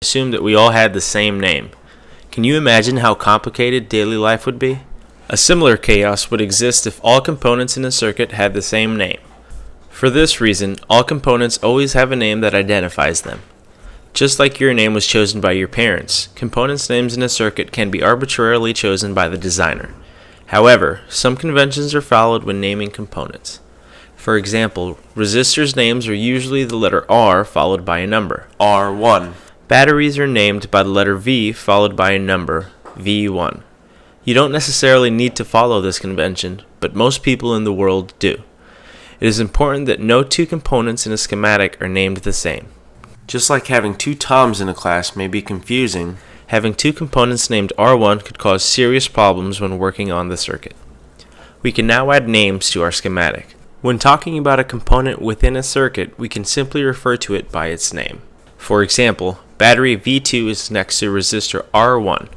Assume that we all had the same name. Can you imagine how complicated daily life would be? A similar chaos would exist if all components in a circuit had the same name. For this reason, all components always have a name that identifies them. Just like your name was chosen by your parents, components' names in a circuit can be arbitrarily chosen by the designer. However, some conventions are followed when naming components. For example, resistors' names are usually the letter R followed by a number, R1. Batteries are named by the letter V followed by a number, V1. You don't necessarily need to follow this convention, but most people in the world do. It is important that no two components in a schematic are named the same. Just like having two Toms in a class may be confusing, having two components named R1 could cause serious problems when working on the circuit. We can now add names to our schematic. When talking about a component within a circuit, we can simply refer to it by its name. For example, battery V2 is next to resistor R1.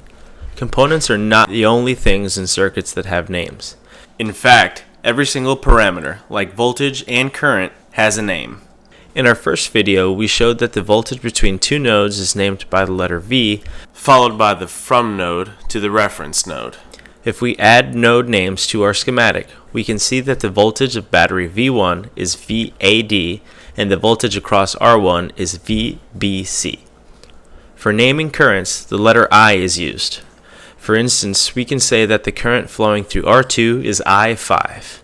Components are not the only things in circuits that have names. In fact, every single parameter, like voltage and current, has a name. In our first video, we showed that the voltage between two nodes is named by the letter V, followed by the from node to the reference node. If we add node names to our schematic, we can see that the voltage of battery V1 is VAD, and the voltage across R1 is VBC. For naming currents, the letter I is used. For instance, we can say that the current flowing through R2 is I5.